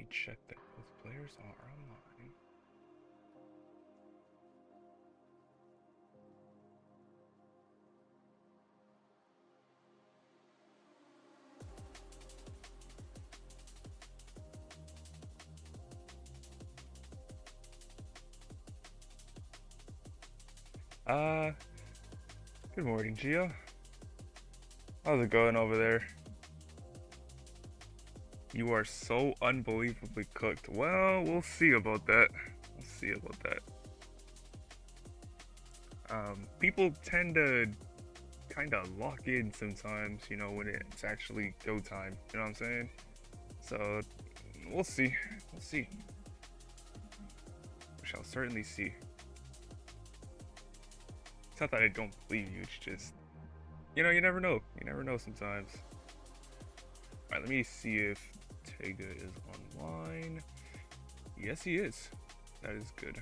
check that both players are online. Uh, Good morning, Gio. How's it going over there? You are so unbelievably cooked. Well, we'll see about that. We'll see about that. People tend to kind of lock in sometimes, when it's actually go time. You know what I'm saying? So, we'll see. We'll see. We shall certainly see. It's not that I don't believe you, it's just, you never know. You never know sometimes. Alright, let me see if Tega is online. Yes, he is. That is good.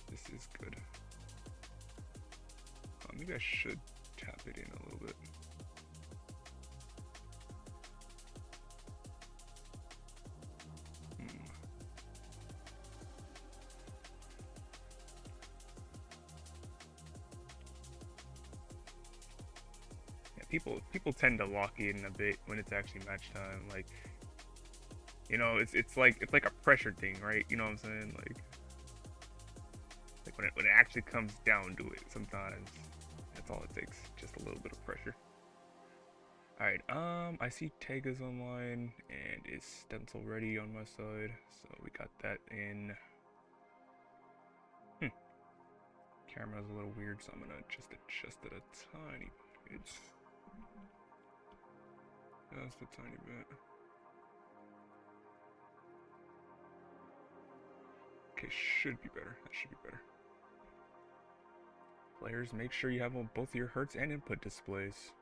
This is good. Maybe I should tap it in a little bit. People tend to lock in a bit when it's actually match time. Like, it's like a pressure thing, right? You know what I'm saying? Like when it actually comes down to it, sometimes that's all it takes, just a little bit of pressure. All right, I see Tega's online and is stencil ready on my side, so we got that in. Camera's a little weird, so I'm gonna just adjust it a tiny bit. Just a tiny bit. Okay, should be better. That should be better. Players, make sure you have on both your hertz and input displays,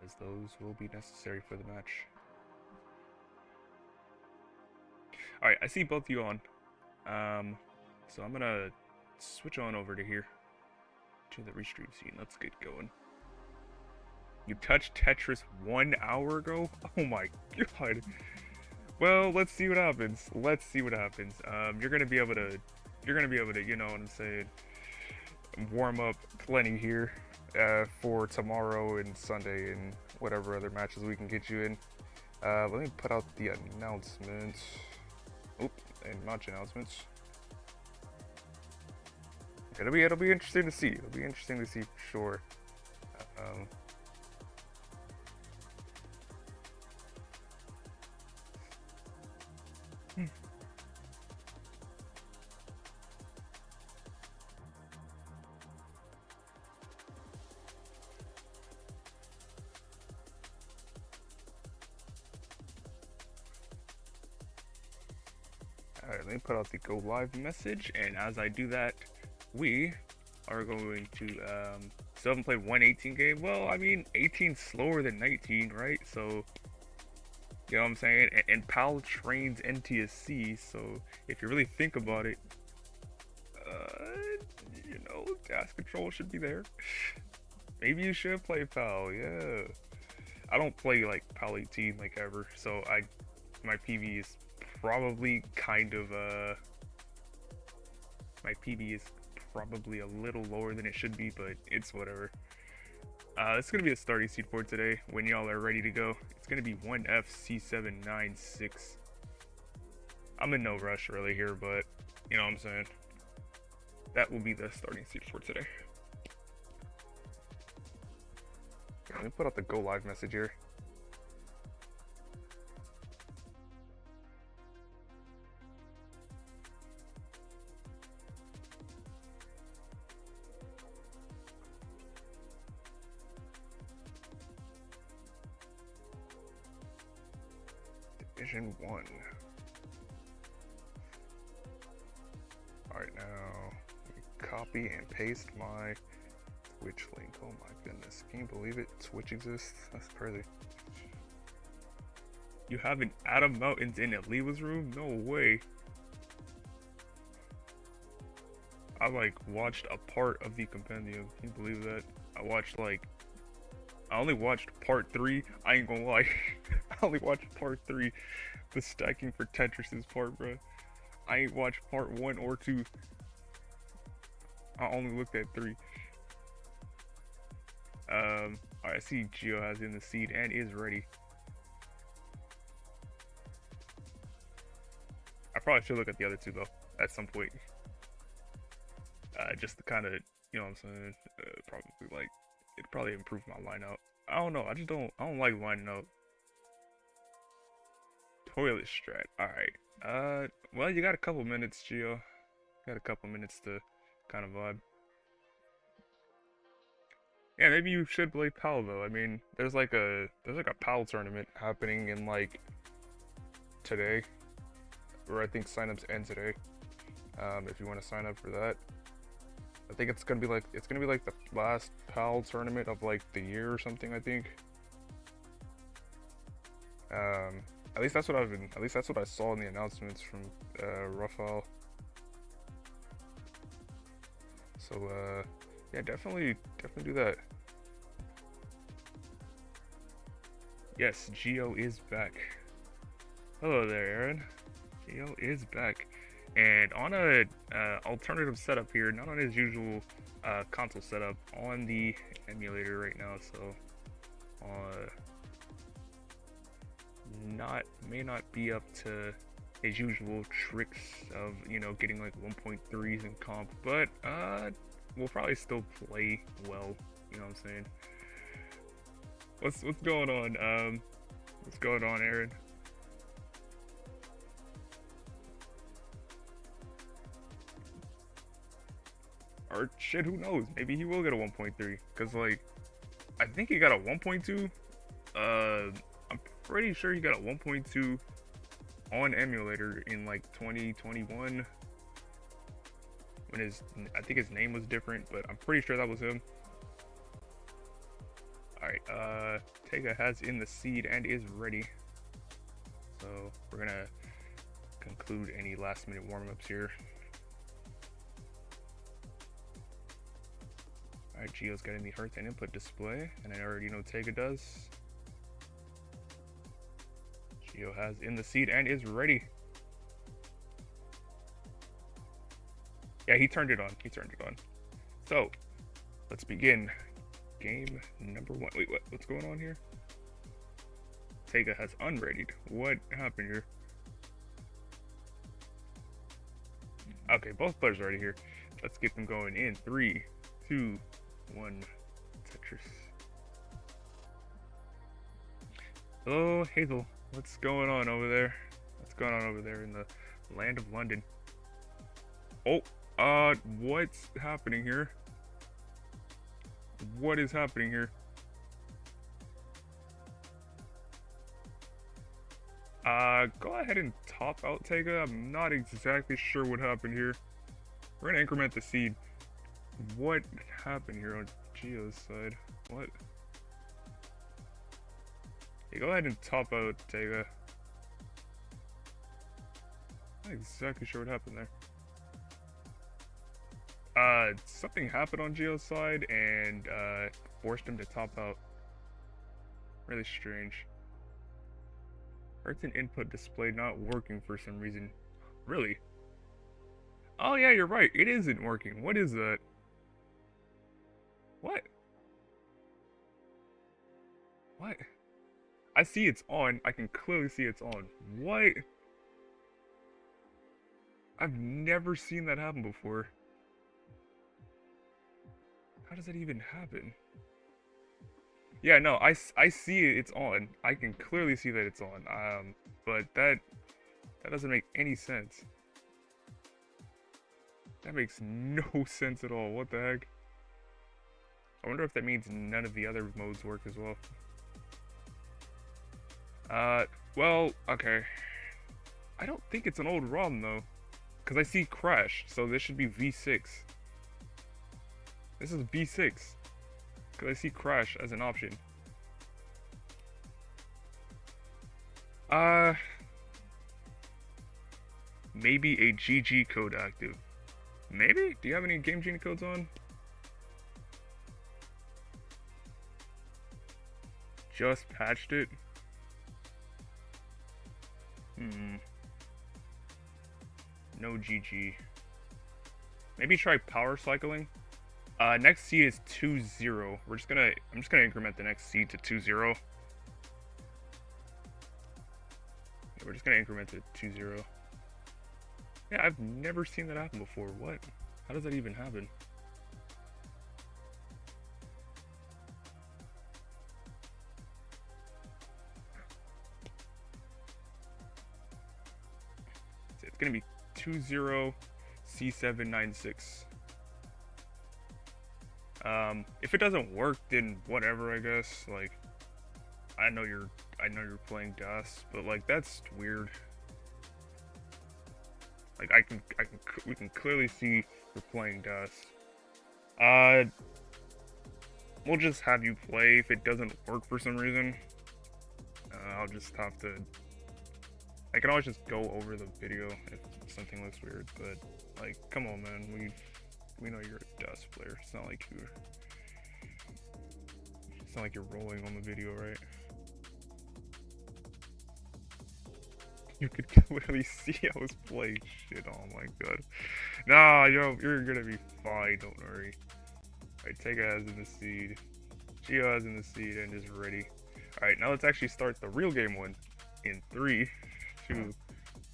as those will be necessary for the match. Alright, I see both of you on. So I'm gonna switch on over to here, to the restream scene. Let's get going. You touched Tetris 1 hour ago? Oh my god. Well, let's see what happens. Let's see what happens. You're gonna be able to, you know what I'm saying, warm up plenty here for tomorrow and Sunday and whatever other matches we can get you in. Let me put out the announcements. Oop, and match announcements. It'll be interesting to see. It'll be interesting to see for sure. Alright, let me put out the go live message, and as I do that, we are going to, still haven't played 118 game. Well, I mean, 18's slower than 19, right? So, you know what I'm saying? And PAL trains NTSC, so if you really think about it, gas control should be there. Maybe you should play PAL, yeah. I don't play, like, PAL 18, like, ever, so my PB is probably kind of, my PB is probably a little lower than it should be, but it's whatever. It's gonna be a starting seed for today when y'all are ready to go. It's gonna be 1FC796. I'm in no rush really here, but you know what I'm saying. That will be the starting seed for today. Let me put out the go live message here. Division 1. Alright, now copy and paste my Twitch link. Oh my goodness. Can you believe it? Twitch exists? That's crazy. You have an Adam Mountains in Aliwa's room? No way. I watched a part of the compendium. Can you believe that? I only watched part 3. I ain't gonna lie. only watched part 3, the stacking for Tetris's part, bro. I ain't watched part 1 or 2. I only looked at 3. Alright, I see Gio has in the seed and is ready. I probably should look at the other 2 though, at some point. Just to kind of, you know what I'm saying, probably like, it'd probably improve my line out. I don't know, I don't like lining out. Toilet strat, alright. Well, you got a couple minutes, Gio. Got a couple minutes to kind of vibe. Yeah, maybe you should play PAL though. I mean, there's like a PAL tournament happening in like today, or I think signups end today. If you want to sign up for that, I think it's gonna be like the last PAL tournament of like the year or something. I think. At least that's what I saw in the announcements from Rafael. So yeah, definitely do that. Yes, Gio is back. Hello there, Aaron. Gio is back, and on a alternative setup here, not on his usual console setup, on the emulator right now. So, may not be up to his usual tricks of, you know, getting like 1.3s in comp, but we'll probably still play well. You know what I'm saying? What's going on? What's going on, Aaron? Or shit, who knows? Maybe he will get a 1.3. Cause like, I think he got a 1.2. I'm pretty sure he got a 1.2 on emulator in like 2021. When I think his name was different, but I'm pretty sure that was him. Alright, Tega has in the seed and is ready. So we're gonna conclude any last minute warm-ups here. Alright, Gio's getting the Hearth and input display, and I already know Tega does. Gio has in the seed and is ready. Yeah, he turned it on. So, let's begin. Game number 1. Wait, what's going on here? Tega has unreadied. What happened here? Okay, both players are already here. Let's get them going in 3, 2, 1. Tetris. Hello, Hazel. What's going on over there? What's going on over there in the land of London? Oh, what's happening here? What is happening here? Go ahead and top out Tega. I'm not exactly sure what happened here. We're gonna increment the seed. What happened here on Gio's side? What? Yeah, go ahead and top out Tega. Not exactly sure what happened there. Something happened on Gio's side and forced him to top out. Really strange. Hearth and input display not working for some reason. Really? Oh yeah, you're right. It isn't working. What is that? What? What? I see it's on. I can clearly see it's on. What? I've never seen that happen before. How does that even happen? Yeah, no, I see it, it's on. I can clearly see that it's on. But that doesn't make any sense. That makes no sense at all. What the heck? I wonder if that means none of the other modes work as well. Well, okay. I don't think it's an old ROM though, because I see crash, so this should be V6. This is V6, because I see crash as an option. Maybe a GG code active. Maybe? Do you have any Game Genie codes on? Just patched it. No GG. Maybe try power cycling. Next seed is 2-0. I'm just gonna increment the next seed to 2-0. Yeah, we're just gonna increment it to 2-0. Yeah, I've never seen that happen before. What? How does that even happen? It's gonna be 2-0 C796. If it doesn't work, then whatever, I guess. Like, I know you're playing DOS, but like that's weird. Like we can clearly see you're playing DOS. We'll just have you play. If it doesn't work for some reason, I'll just have to. I can always just go over the video if something looks weird, but like, come on, man. We know you're a DOS player. It's not like you're rolling on the video, right? You could clearly see I was playing shit. Oh my god. Nah, yo, you're gonna be fine. Don't worry. Alright, Tega has in the seed. Gio has in the seed and is ready. Alright, now let's actually start the real game one in 3, 2,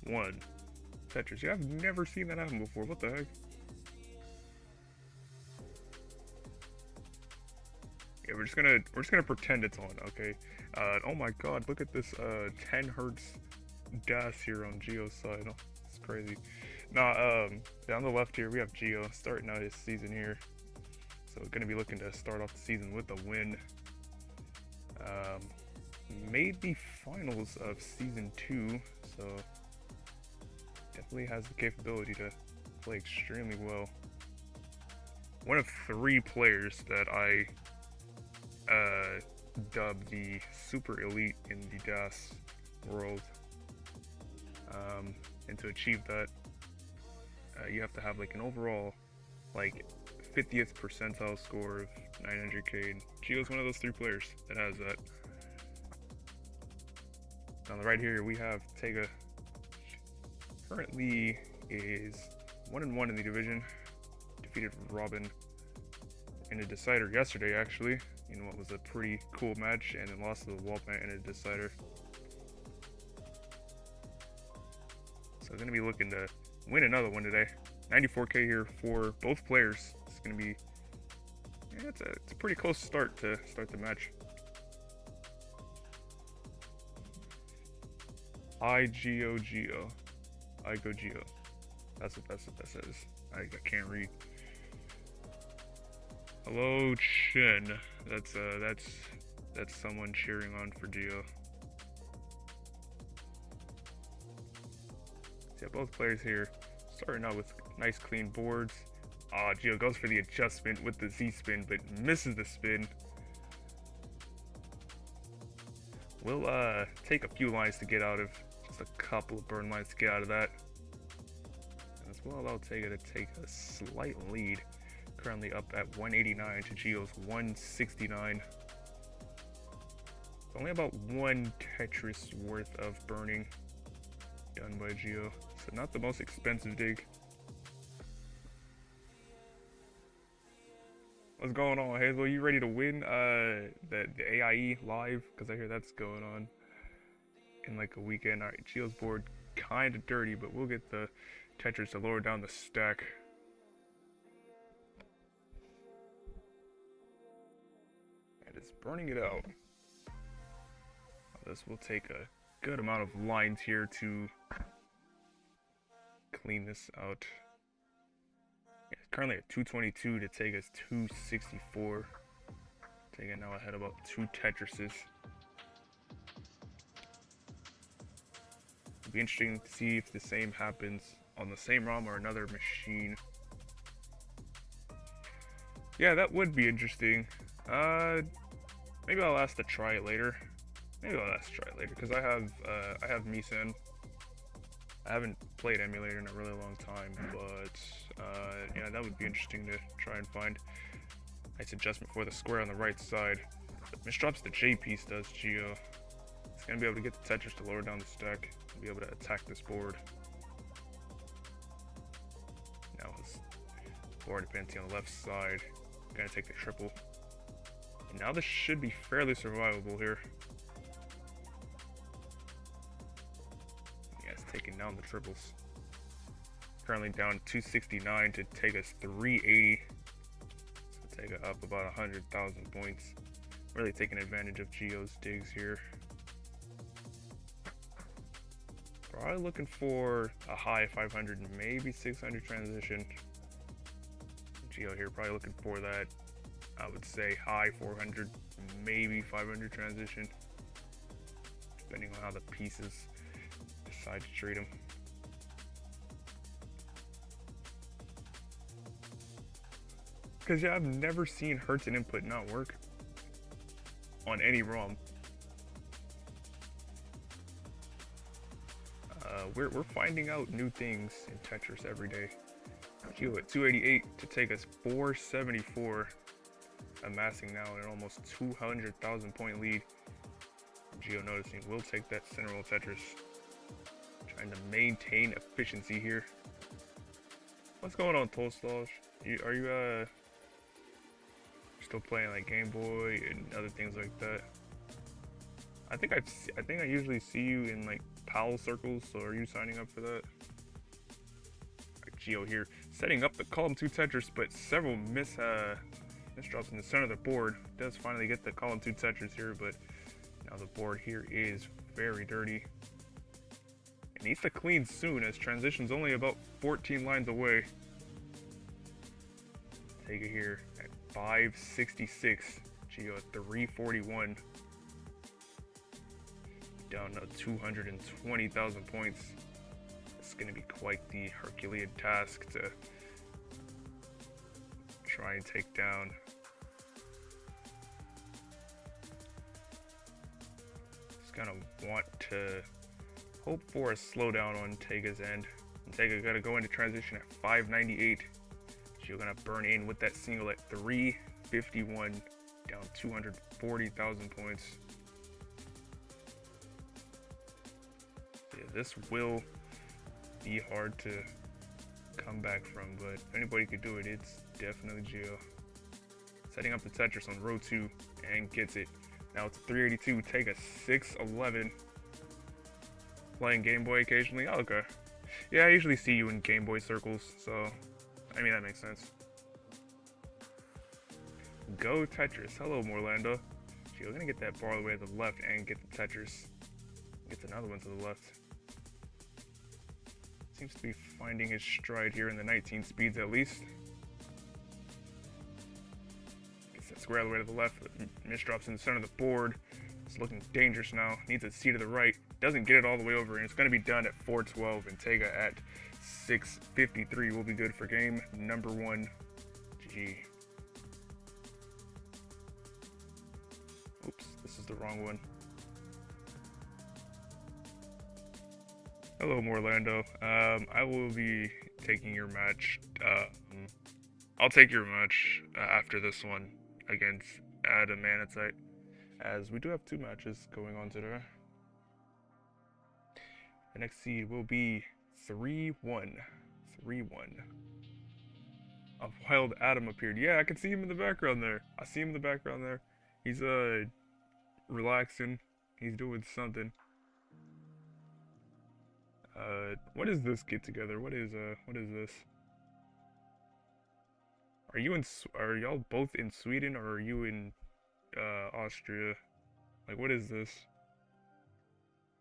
1. Tetris. Yeah, I've never seen that happen before. What the heck? Yeah, we're just gonna pretend it's on, okay? Oh my god, look at this 10 hertz DAS here on Gio's side. Oh, it's crazy. Now, down the left here we have Gio starting out his season here. So we're gonna be looking to start off the season with a win. Made the finals of season 2, so definitely has the capability to play extremely well. One of 3 players that I dubbed the super elite in the DAS world. And to achieve that, you have to have like an overall like 50th percentile score of 900k, and Gio's one of those 3 players that has that. On the right here we have Tega. Currently is 1-1 in the division. Defeated Robin in a decider yesterday, actually, in what was a pretty cool match, and then lost to the wall plant in a decider. So I'm gonna be looking to win another one today. 94k here for both players. It's gonna be, yeah, it's a pretty close start to start the match. I go Gio. That's what that says. I can't read. Hello Chin. That's someone cheering on for Gio. So yeah, both players here starting out with nice clean boards. Gio goes for the adjustment with the Z spin, but misses the spin. We'll take a few lines to get out of, just a couple of burn lines to get out of that. As well, I'll take it to take a slight lead. Currently up at 189 to Gio's 169. It's only about 1 Tetris worth of burning done by Gio, so not the most expensive dig. What's going on, Hazel? You ready to win the AIE live? Because I hear that's going on in like a weekend. Alright, Gio's board kind of dirty, but we'll get the Tetris to lower down the stack. And it's burning it out. This will take a good amount of lines here to clean this out. Yeah, currently at 222 to take us 264. Taking now ahead about 2 Tetrises. It'll be interesting to see if the same happens on the same ROM or another machine. Yeah, that would be interesting. Maybe I'll ask to try it later. Because I have Misan. I haven't played emulator in a really long time, but yeah, that would be interesting to try and find. Nice adjustment for the square on the right side. But misdrops the J piece, does Gio. He's gonna be able to get the Tetris to lower down the stack and be able to attack this board. Now his board dependency on the left side. Gonna take the triple. And now this should be fairly survivable here. Yeah, it's taking down the triples. Currently down 269 to take us 380. So take it up about 100,000 points. Really taking advantage of Geo's digs here. Probably looking for a high 500, maybe 600 transition. Geo here probably looking for that. I would say high 400, maybe 500 transition, depending on how the pieces decide to treat him. Because yeah, I've never seen Hertz and input not work on any ROM. We're finding out new things in Tetris every day. Geo at 288 to take us 474, amassing now an almost 200,000 point lead. Geo noticing we'll take that center roll Tetris, trying to maintain efficiency here. What's going on, Tolstosh? Are you still playing like Game Boy and other things like that? I think I usually see you in like PAL circles, so are you signing up for that? Right, Geo here setting up the column 2 Tetris, but several misdrops in the center of the board. Does finally get the column 2 Tetris here, but now the board here is very dirty. It needs to clean soon, as transition's only about 14 lines away. Take it here at 566. Geo at 341. Down to 220,000 points. It's going to be quite the Herculean task to try and take down. Just gonna want to hope for a slowdown on Tega's end. And Tega got to go into transition at 598. She's gonna burn in with that single at 351, down 240,000 points. Yeah, this will be hard to come back from, but if anybody could do it, it's definitely Geo. Setting up the Tetris on row 2 and gets it. Now it's 382, take a 611. Playing Game Boy occasionally? Oh, okay. Yeah, I usually see you in Game Boy circles, so I mean, that makes sense. Go Tetris. Hello, Morlando. Geo gonna get that bar all the way to the left and get the Tetris. Gets another one to the left. Seems to be finding his stride here in the 19 speeds at least. Gets that square all the way to the left. Misdrops in the center of the board. It's looking dangerous now. Needs a C to the right. Doesn't get it all the way over, and it's going to be done at 412. And Tega at 653 will be good for game number 1. GG. Oops, this is the wrong one. Hello, Morlando. I will be taking your match. I'll take your match after this one against Adam Manatite, as we do have 2 matches going on today. The next seed will be 3-1. 3-1. A wild Adam appeared. Yeah, I can see him in the background there. I see him in the background there. He's relaxing. He's doing something. What is this get together? What is this? Are y'all both in Sweden, or are you in Austria? Like, what is this?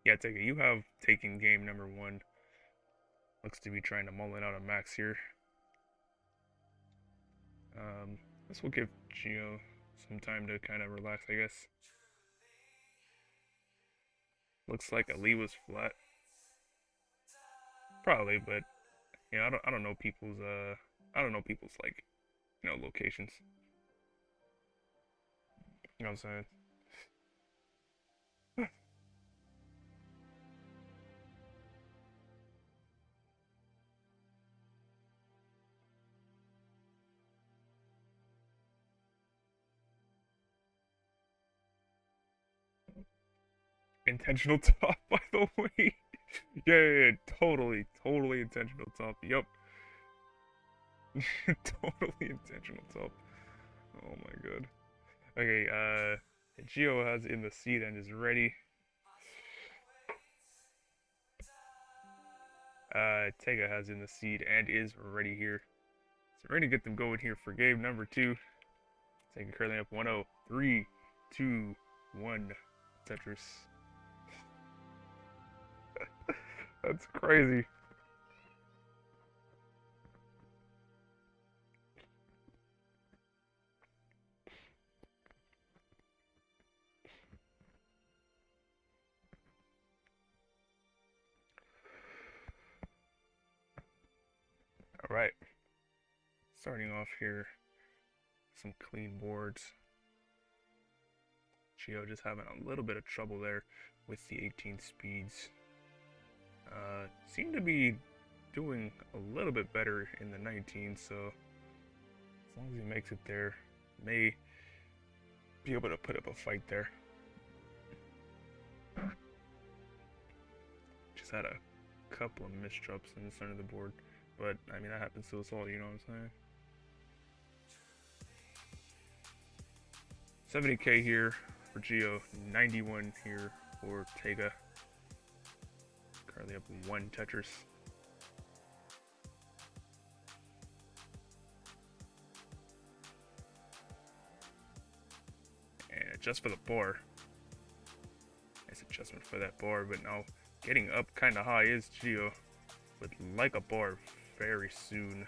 Yeah, take it. You have taken game number 1. Looks to be trying to mull it out of Max here. This will give Geo some time to kind of relax, I guess. Looks like Ali was flat. Probably, but you know, I don't know people's like, you know, locations. You know what I'm saying? Intentional top, by the way. Yeah, totally, totally intentional top. Yup. Totally intentional top. Oh my god. Okay, Gio has in the seat and is ready. Tega has in the seat and is ready here. So we're gonna get them going here for game number 2. Tega currently up 1-0. 3, 2, 1. Tetris. That's crazy. Alright. Starting off here. Some clean boards. Gio just having a little bit of trouble there with the 18 speeds. Seem to be doing a little bit better in the 19, so as long as he makes it there, may be able to put up a fight there. Just had a couple of misdrops in the center of the board, but I mean that happens to us all, you know what I'm saying? 70k here for Gio, 91 here for Tega. Currently up 1 Tetris. And just for the bar. Nice adjustment for that bar, but now getting up kind of high is Gio. Would like a bar very soon.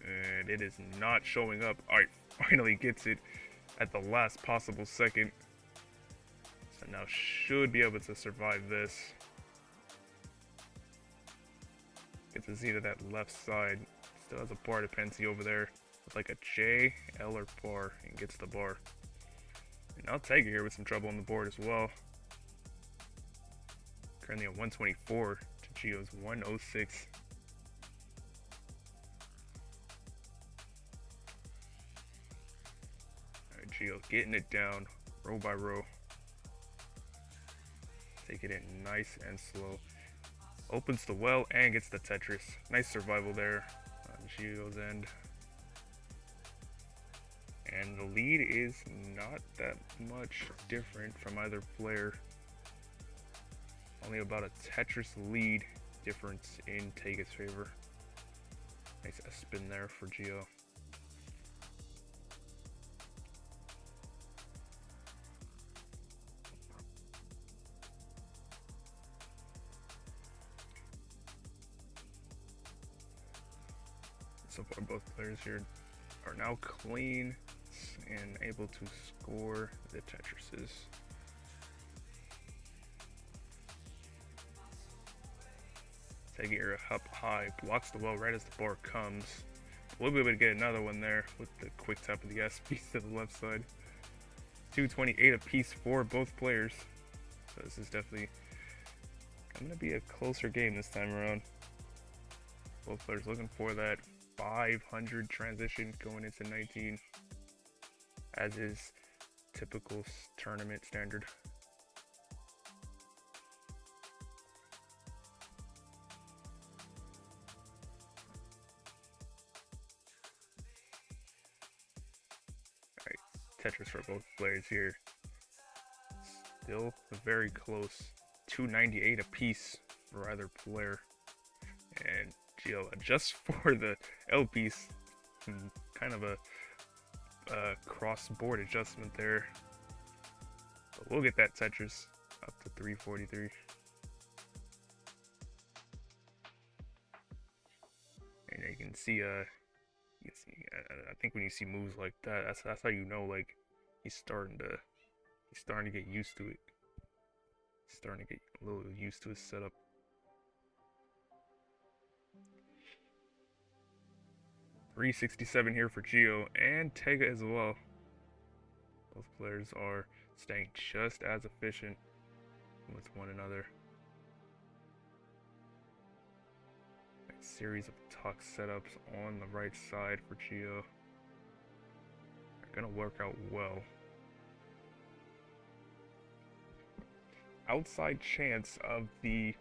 And it is not showing up. Alright, finally gets it at the last possible second. So now should be able to survive this. Gets to see to that left side. Still has a bar dependency over there. With like a J, L, or bar. And gets the bar. And now Tega here with some trouble on the board as well. Currently at 124 to Gio's 106. Alright, Gio getting it down row by row. Taking it nice and slow. Opens the well and gets the Tetris. Nice survival there on Gio's end. And the lead is not that much different from either player. Only about a Tetris lead difference in Tega's favor. Nice spin there for Gio. So far both players here are now clean and able to score the Tetrises. Tega here up high, blocks the well right as the bar comes. We'll be able to get another one there with the quick tap of the S piece to the left side. 228 apiece for both players. So this is definitely going to be a closer game this time around. Both players looking for that 500 transition going into 19, as is typical tournament standard. Alright, Tetris for both players here. Still very close. 298 apiece for either player. And Gio adjusts for the L piece. Kind of a cross-board adjustment there. But we'll get that Tetris up to 343. And you can see, I think when you see moves like that, that's how you know, like, he's starting to get used to it. He's starting to get a little used to his setup. $367 here for Gio and Tega as well. Both players are staying just as efficient with one another. A series of tuck setups on the right side for Gio. They're gonna work out well. outside chance of the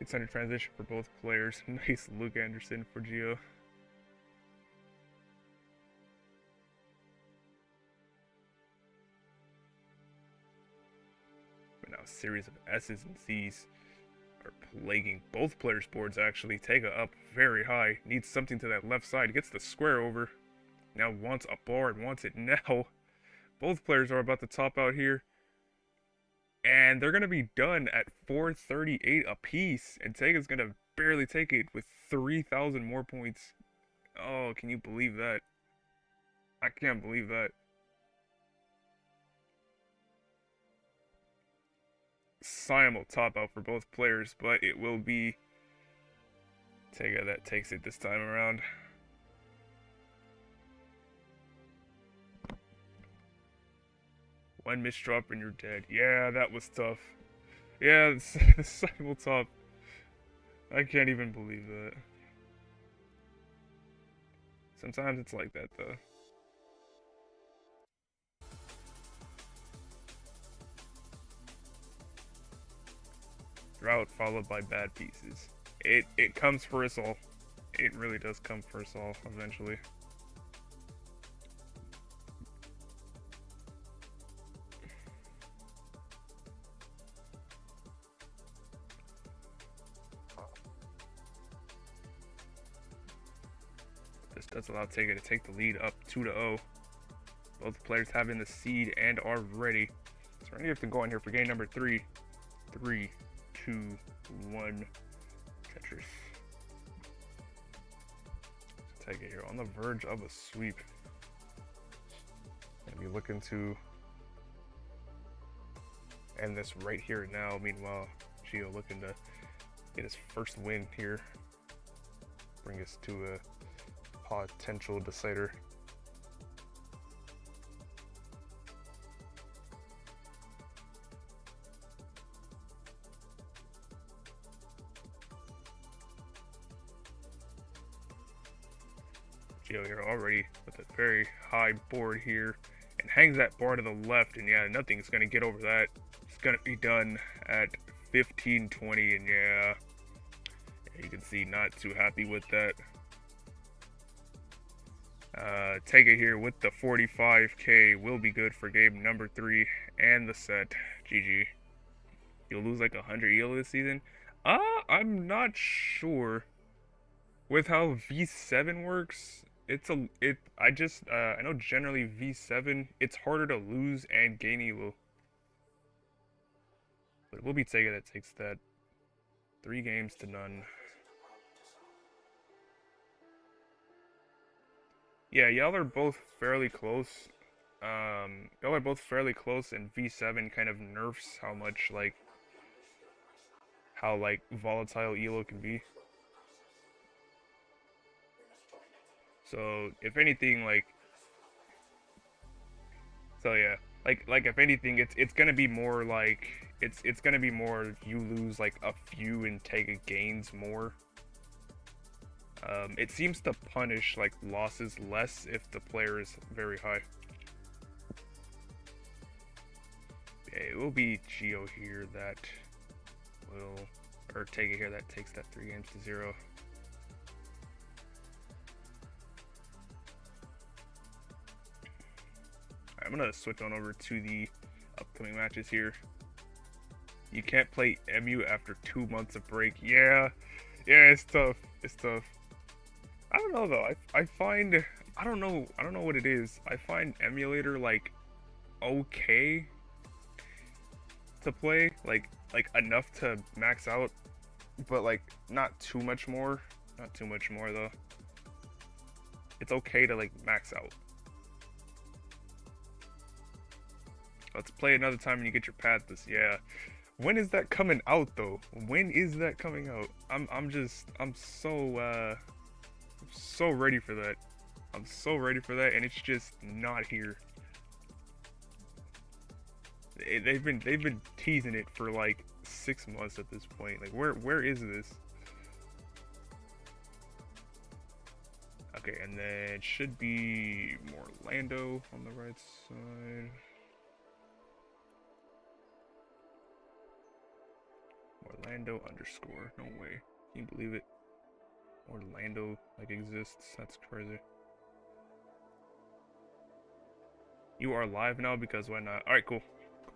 extended transition for both players. Nice Luke Anderson for Gio. But now a series of S's and C's are plaguing both players' boards actually. Tega up very high. Needs something to that left side. Gets the square over. Now wants a bar and wants it now. Both players are about to top out here. And they're going to be done at 438 apiece. And Tega's going to barely take it with 3,000 more points. Oh, can you believe that? I can't believe that. Simul top out for both players, but it will be Tega that takes it this time around. One misdrop and you're dead. Yeah, that was tough. Yeah, the simul top. I can't even believe that. Sometimes it's like that, though. Drought followed by bad pieces. It comes for us all. It really does come for us all eventually. This does allow Tega to take the lead up 2-0. Both players having the seed and are ready. So we're gonna have to go in here for game number 3. 3, 2, 1. Tetris. Tega here on the verge of a sweep. Gonna be looking to end this right here and now. Meanwhile, Gio looking to get his first win here. Bring us to a potential decider. Gio here already with a very high board here and hangs that bar to the left, and yeah, nothing's gonna get over that. It's gonna be done at 15-20, and yeah, you can see not too happy with that. Tega here with the 45k will be good for game number 3 and the set. GG. You'll lose like 100 ELO this season. I'm not sure. With how V7 works, I know generally V7 it's harder to lose and gain ELO. But it will be Tega that takes that 3 games to none. Yeah, y'all are both fairly close. Y'all are both fairly close, and V7 kind of nerfs how much how volatile ELO can be. So if anything, yeah, if anything, it's gonna be more it's gonna be more you lose like a few and Tega gains more. It seems to punish like losses less if the player is very high. Yeah, it will be Gio here that will, or Tega here that takes that 3 games to 0. I'm gonna switch on over to the upcoming matches here. You can't play MU after 2 months of break. Yeah, it's tough. It's tough. I don't know though. I find I don't know what it is. I find emulator like okay to play, like enough to max out, but like not too much more. Not too much more though. It's okay to like max out. Let's play another time when you get your paths. Yeah. When is that coming out though? When is that coming out? I'm so ready for that. I'm so ready for that, and it's just not here. They've been teasing it for like 6 months at this point. Like where is this? Okay, and then it should be more Lando on the right side. Orlando underscore. No way. Can you believe it? Orlando like exists. That's crazy. You are live now because why not? Alright, cool.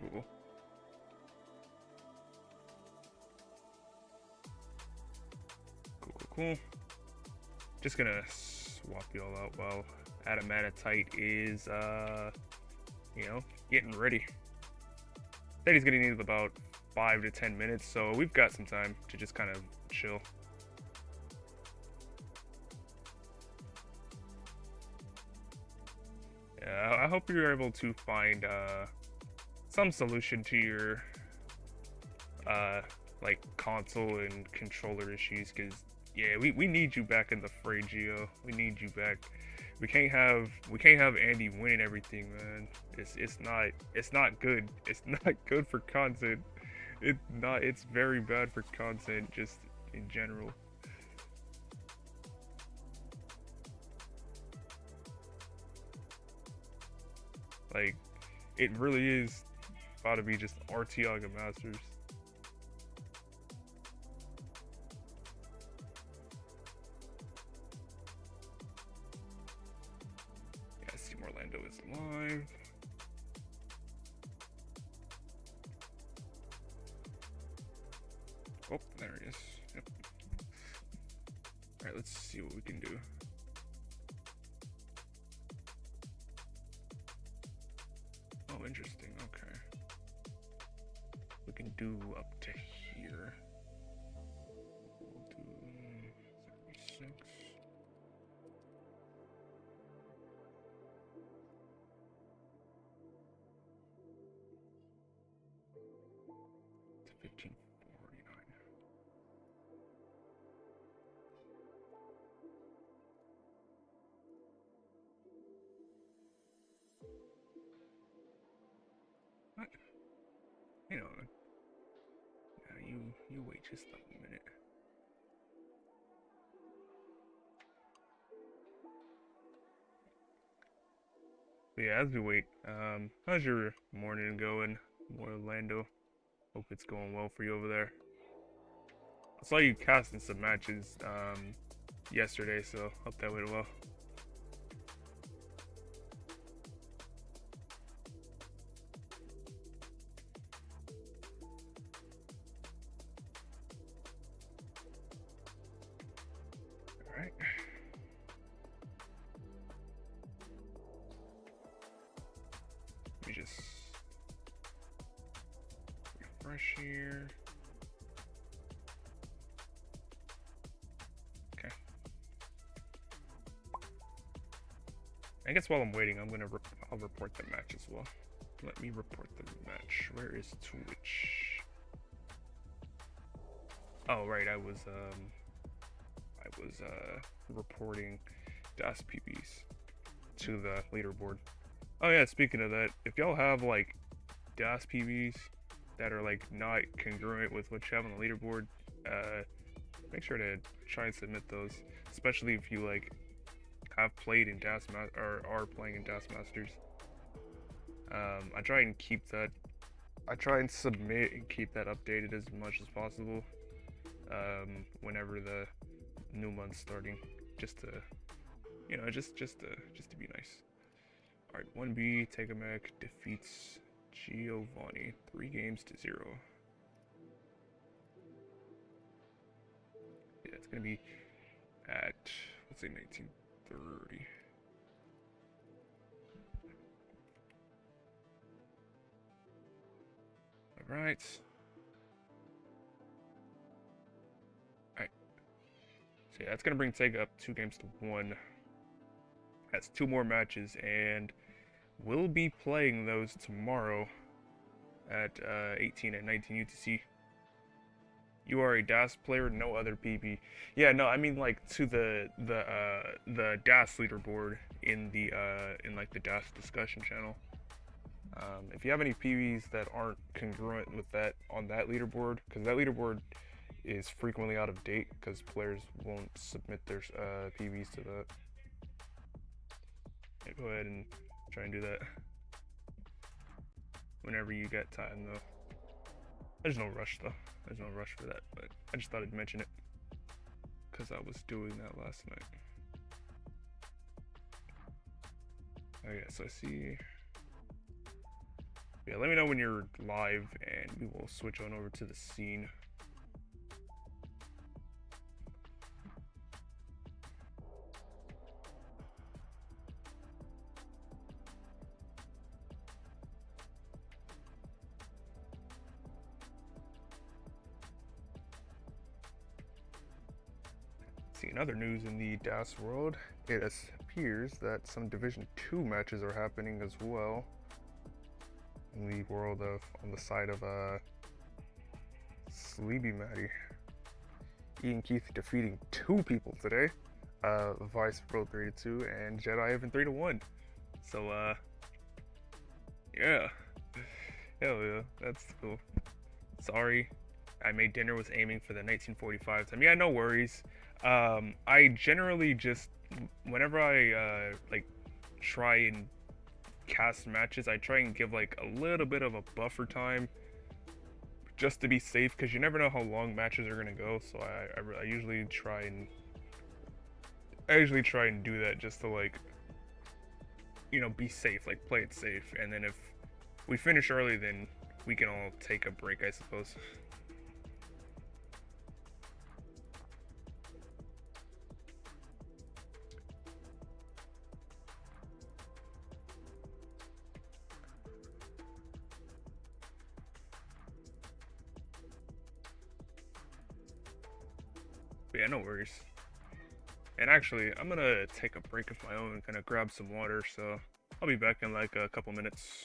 Cool. Cool. Just gonna swap y'all out while Adamatite is, you know, getting ready. Said he's gonna need about 5 to 10 minutes, so we've got some time to just kind of chill. Yeah, I hope you're able to find some solution to your like console and controller issues, because yeah, we need you back in the fray, Gio. We need you back. We can't have Andy winning everything, man. It's not good. It's not good for content. It's very bad for content just in general. Like, it really is about to be just Artiaga Masters. Yeah, I see Orlando is live. Oh, there he is. Yep. Alright, let's see what we can do. Oh, interesting. Okay. We can do up to here. We'll do 76. To 1549. What? You know, you wait just a minute. But yeah, as we wait, how's your morning going, Orlando? Hope it's going well for you over there. I saw you casting some matches yesterday, so hope that went well. Alright. Let me just refresh here. Okay. I guess while I'm waiting, I'll report the match as well. Let me report the match. Where is Twitch? Oh right, I was reporting DAS PBs to the leaderboard. Oh yeah, speaking of that, if y'all have like DAS PBs that are like not congruent with what you have on the leaderboard, make sure to try and submit those, especially if you like have played in DAS or are playing in DAS Masters. I try and submit and keep that updated as much as possible whenever the new month's starting, just to, you know, just to be nice. All right, 1B TegaMech defeats Giovanni 3-0. Yeah, it's gonna be at, let's say 1930. All right. So yeah, that's gonna bring Tega up 2-1. Has 2 more matches, and we'll be playing those tomorrow at 18 and 19 UTC. You are a DAS player, no other PB. Yeah, no, I mean like to the DAS leaderboard in the like the DAS discussion channel. If you have any PBs that aren't congruent with that on that leaderboard, because that leaderboard is frequently out of date because players won't submit their PBs to that. Yeah, go ahead and try and do that whenever you get time, though. There's no rush though. There's no rush for that, but I just thought I'd mention it because I was doing that last night. Oh yeah, so I see. Yeah, let me know when you're live and we will switch on over to the scene. See, in other news in the DAS world, it appears that some Division 2 matches are happening as well. In the world of, on the side of Sleepy Matty. Ian Keith defeating 2 people today. Vice Pro 3-2 and Jedi Evan 3-1. So yeah. Hell yeah, that's cool. Sorry, I made dinner was aiming for the 1945 time. Yeah, no worries. I generally just, whenever I like try and cast matches, I try and give like a little bit of a buffer time just to be safe, because you never know how long matches are gonna go. So I usually try and do that just to, like, you know, be safe, like play it safe, and then if we finish early, then we can all take a break, I suppose. But yeah, no worries. And actually, I'm gonna take a break of my own and kind of grab some water, so I'll be back in like a couple minutes.